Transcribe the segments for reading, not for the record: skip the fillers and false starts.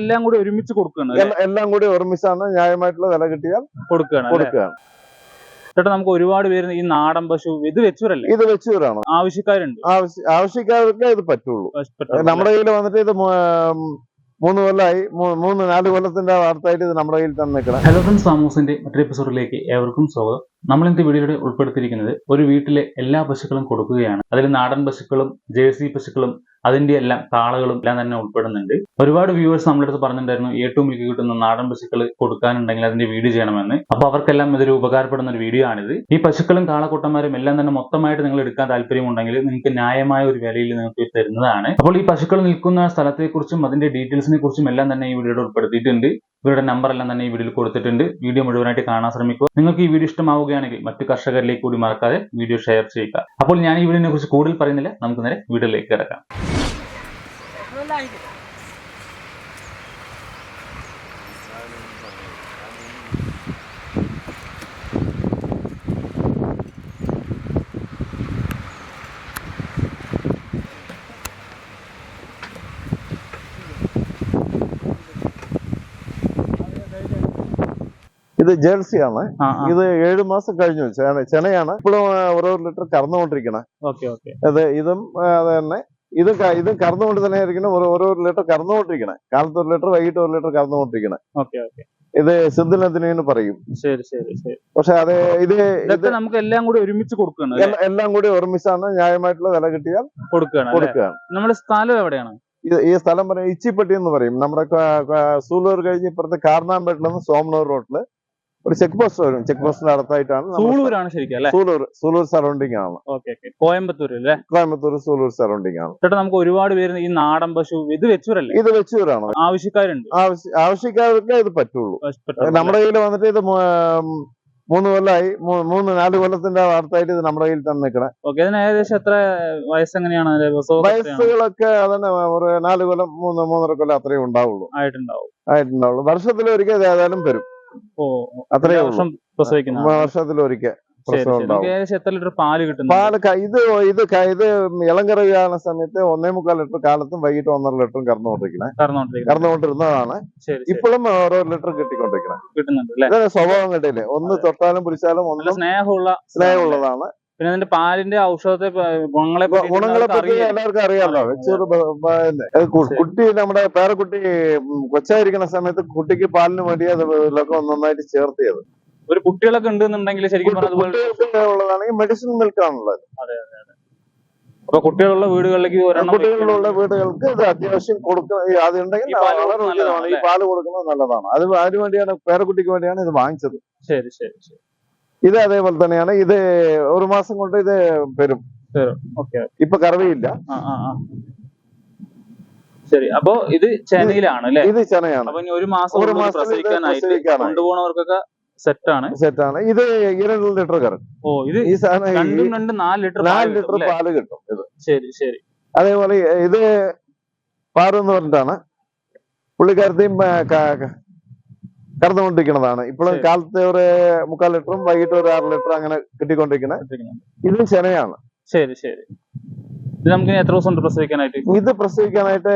എല്ലാം കൂടി ഒരുമിച്ച് കൊടുക്കുകയാണ്. എല്ലാം കൂടി ഒരുമിച്ചാണ് ന്യായമായിട്ടുള്ള വില കിട്ടിയാൽ കൊടുക്കുകയാണ്. ചേട്ടാ, നമുക്ക് ഒരുപാട് പേര് ഈ നാടൻ പശു ഇത് വെച്ചവരല്ലേ? ഇത് വെച്ചവരാണ്. ആവശ്യക്കാരുണ്ട്. ആവശ്യക്കാർക്ക് ഇത് പറ്റുള്ളൂ. നമ്മുടെ കയ്യിൽ വന്നിട്ട് ഇത് 3 കൊല്ലമായി, 3-4 കൊല്ലത്തിന്റെ വാർത്തയായിട്ട് ഇത് നമ്മുടെ കയ്യിൽ തന്നെ നിൽക്കണം. ഹലോ ഫ്രണ്ട്സ്, ഫാമോസിന്റെ മറ്റൊരു എപ്പിസോഡിലേക്ക് ഏവർക്കും സ്വാഗതം. നമ്മൾ ഇന്നത്തെ വീഡിയോയുടെ ഉൾപ്പെടുത്തിയിരിക്കുന്നത് ഒരു വീട്ടിലെ എല്ലാ പശുക്കളും കൊടുക്കുകയാണ്. അതിൽ നാടൻ പശുക്കളും ജേഴ്സി പശുക്കളും അതിന്റെ എല്ലാം കാളകളും എല്ലാം തന്നെ ഉൾപ്പെടുന്നുണ്ട്. ഒരുപാട് വ്യൂവേഴ്സ് നമ്മുടെ അടുത്ത് പറഞ്ഞിട്ടുണ്ടായിരുന്നു ഏറ്റവും മിൽക്ക് കിട്ടുന്ന നാടൻ പശുക്കൾ കൊടുക്കാനുണ്ടെങ്കിൽ അതിന്റെ വീഡിയോ ചെയ്യണമെന്ന്. അപ്പൊ അവർക്കെല്ലാം ഇതൊരു ഉപകാരപ്പെടുന്ന ഒരു വീഡിയോ ആണിത്. ഈ പശുക്കളും കാളക്കൂട്ടന്മാരും എല്ലാം തന്നെ മൊത്തമായിട്ട് നിങ്ങൾ എടുക്കാൻ താല്പര്യമുണ്ടെങ്കിൽ നിങ്ങൾക്ക് ന്യായമായ ഒരു വിലയിൽ നിങ്ങൾക്ക് തരുന്നതാണ്. അപ്പോൾ ഈ പശുക്കൾ നിൽക്കുന്ന സ്ഥലത്തെക്കുറിച്ചും അതിന്റെ ഡീറ്റെയിൽസിനെ കുറിച്ചും എല്ലാം തന്നെ ഈ വീഡിയോയിൽ ഉൾപ്പെടുത്തിയിട്ടുണ്ട്. ഇവരുടെ നമ്പർ എല്ലാം തന്നെ ഈ വീഡിയോയിൽ കൊടുത്തിട്ടുണ്ട്. വീഡിയോ മുഴുവനായിട്ട് കാണാൻ ശ്രമിക്കുക. നിങ്ങൾക്ക് ഈ വീഡിയോ ഇഷ്ടമാവുകയാണെങ്കിൽ മറ്റു കർഷകരിലേക്ക് കൂടി മറക്കാതെ വീഡിയോ ഷെയർ ചെയ്യുക. അപ്പോൾ ഞാൻ ഈ വീഡിയോനെ കുറിച്ച് കൂടുതൽ പറയുന്നില്ല, നമുക്ക് നേരെ വീഡിയോയിലേക്ക് കിടക്കാം. ഇത് ജേഴ്സിയാണ്. ഇത് 7 മാസം കഴിഞ്ഞു. ചെനയാണ്. ഇപ്പോഴും ഓരോ ലിറ്റർ കറന്നുകൊണ്ടിരിക്കണം. ഇതും അത് തന്നെ. ഇതും കറന്നുകൊണ്ട് തന്നെ ആയിരിക്കണം. ഓരോ ലിറ്റർ കറന്നുകൊണ്ടിരിക്കണേ. കാലത്ത് 1 ലിറ്റർ, വൈകിട്ട് 1 ലിറ്റർ കറന്നുകൊണ്ടിരിക്കണേ. ഇത് സിദ്ധനത്തിന് പറയും. പക്ഷെ അത് ഇത് നമുക്ക് എല്ലാം കൂടി ഒരുമിച്ച് കൊടുക്കണം. എല്ലാം കൂടി ഒരുമിച്ചാണ് ന്യായമായിട്ടുള്ള വില കിട്ടിയാൽ കൊടുക്കുകയാണ്. നമ്മുടെ സ്ഥലം എവിടെയാണ്? ഈ സ്ഥലം പറയും ഇച്ചിപ്പെട്ടി എന്ന് പറയും. നമ്മുടെ സൂലൂർ കഴിഞ്ഞ് ഇപ്പുറത്തെ കാർനാമ്പേട്ടിൽ സോമനൂർ റോഡില് ഒരു ചെക്ക് പോസ്റ്റ് വരും. ചെക്ക് പോസ്റ്റിന്റെ അടുത്തായിട്ടാണ്. സൂലൂർ സറൗണ്ടിങ് ആണ്. കോയമ്പത്തൂർ സൂലൂർ സറൗണ്ടിങ് ആണ്. ചേട്ടാ, നമുക്ക് ഒരുപാട് പേര് ഈ നാടൻ പശു ഇത് വെച്ചവരല്ലേ? ഇത് വെച്ചവരാണ്. ആവശ്യക്കാരുണ്ട്. ആവശ്യക്കാർക്ക് ഇത് പറ്റുള്ളൂ. നമ്മുടെ കയ്യിൽ വന്നിട്ട് ഇത് 3 കൊല്ലമായി, 3-4 കൊല്ലത്തിന്റെ വാർത്തയായിട്ട് ഇത് നമ്മുടെ കയ്യിൽ തന്നെ നിൽക്കണം. ഇതിന് ഏകദേശം എത്ര വയസ്സെങ്ങനെയാണ്? വയസ്സുകളൊക്കെ അതന്നെ ഒരു 4 കൊല്ലം, 3-3.5 കൊല്ലം അത്രയും ആയിട്ടുണ്ടാവുള്ളൂ. വർഷത്തിലൊരിക്കൽ ഏതായാലും വരും. അത്രയും വർഷത്തിലൊരിക്കൽ എത്ര ലിറ്റർ പാല് കിട്ടും? ഇത് ഇളം കറവിயான സമയത്ത് 1.25 ലിറ്റർ കാലത്തും വൈകിട്ട് 1.5 ലിറ്ററും കറന്നുകൊണ്ടിരുന്നതാണ്. ഇപ്പോഴും ഓരോ ലിറ്റർ കിട്ടിക്കൊണ്ടിരിക്കണം. സ്വഭാവം കിട്ടിയില്ലേ? ഒന്ന് തൊട്ടാലും പിടിച്ചാലും ഒന്നും സ്നേഹമുള്ളതാണ്. പിന്നെ അതിന്റെ പാലിന്റെ ഔഷധത്തെ ഗുണങ്ങളെ പറ്റി എല്ലാവർക്കും അറിയാമല്ലോ. കുട്ടി നമ്മുടെ പേരക്കുട്ടി കൊച്ചായിരിക്കുന്ന സമയത്ത് കുട്ടിക്ക് പാലിന് വേണ്ടി അതിലൊക്കെ നന്നായിട്ട് ചേർത്തിയത്. ഒരു കുട്ടികളൊക്കെ ഉണ്ടെന്നുണ്ടെങ്കിൽ ശരിക്കും ഉള്ളതാണെങ്കിൽ മെഡിസിൻ മിൽക്ക് ആണുള്ളത്. അപ്പൊ കുട്ടികളുള്ള വീടുകളിലേക്ക് വീടുകൾക്ക് ഇത് അത്യാവശ്യം കൊടുക്കുന്ന അതുണ്ടെങ്കിൽ ഈ പാല് കൊടുക്കുന്നത് നല്ലതാണ്. അതിനു വേണ്ടിയാണ്, പേരക്കുട്ടിക്ക് വേണ്ടിയാണ് ഇത് വാങ്ങിച്ചത്. ഇത് അതേപോലെ തന്നെയാണ്. ഇത് 1 മാസം കൊണ്ട് ഇത് വരും. ഇപ്പൊ കറവിയില്ല. ശരി. അപ്പൊ ഇത് ചെനയിലാണ് അല്ലെ? ഇത് ചെനയാണ്. അപ്പൊ 1 മാസം കൊണ്ടുപോകുന്നവർക്കൊക്കെ സെറ്റാണ്. ഇത് 2 ലിറ്റർ കറക്റ്റ്. ഇത് ഈ സാധനം 4 ലിറ്റർ പാല് കിട്ടും. ശരി. അതേപോലെ ഇത് പാറു എന്ന് പറഞ്ഞിട്ടാണ്. പുള്ളിക്കാരത്തെയും കറന്നുകൊണ്ടിരിക്കുന്നതാണ്. ഇപ്പോഴും കാലത്ത് ഒരു 3/4 ലിറ്ററും വൈകിട്ട് ഒരു 6 ലിറ്റർ അങ്ങനെ കിട്ടിക്കൊണ്ടിരിക്കുന്നത്. ഇതും ചെനയാണ്. ശരി. ഇത് നമുക്ക് എത്ര ദിവസം ഉണ്ട് പ്രസവിക്കാനായിട്ട്? ഇത് പ്രസവിക്കാനായിട്ട്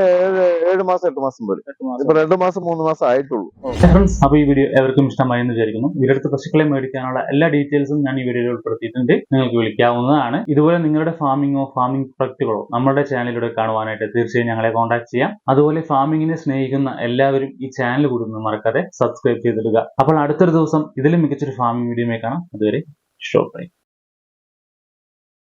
7 മാസം 8 മാസം വരും. ഇപ്പൊ 2 മാസം 3 മാസം ആയിട്ടുള്ളൂ. അപ്പൊ ഈ വീഡിയോ എവർക്കും ഇഷ്ടമായി എന്ന് വിചാരിക്കുന്നു. ഇവരടുത്ത് പശുക്കളെ മേടിക്കാനുള്ള എല്ലാ ഡീറ്റെയിൽസും ഞാൻ ഈ വീഡിയോയിൽ ഉൾപ്പെടുത്തിയിട്ടുണ്ട്. നിങ്ങൾക്ക് വിളിക്കാവുന്നതാണ്. ഇതുപോലെ നിങ്ങളുടെ ഫാമിംഗ് പ്രൊഡക്റ്റുകളോ നമ്മുടെ ചാനലിലൂടെ കാണുവാനായിട്ട് തീർച്ചയായും ഞങ്ങളെ കോൺടാക്ട് ചെയ്യാം. അതുപോലെ ഫാമിങ്ങിനെ സ്നേഹിക്കുന്ന എല്ലാവരും ഈ ചാനൽ കൂടി മറക്കാതെ സബ്സ്ക്രൈബ് ചെയ്തിടുക. അപ്പോൾ അടുത്തൊരു ദിവസം ഇതിലും മികച്ചൊരു ഫാമിംഗ് വീഡിയോയുമായി കാണാം. അതുവരെ ഷോ ബൈ.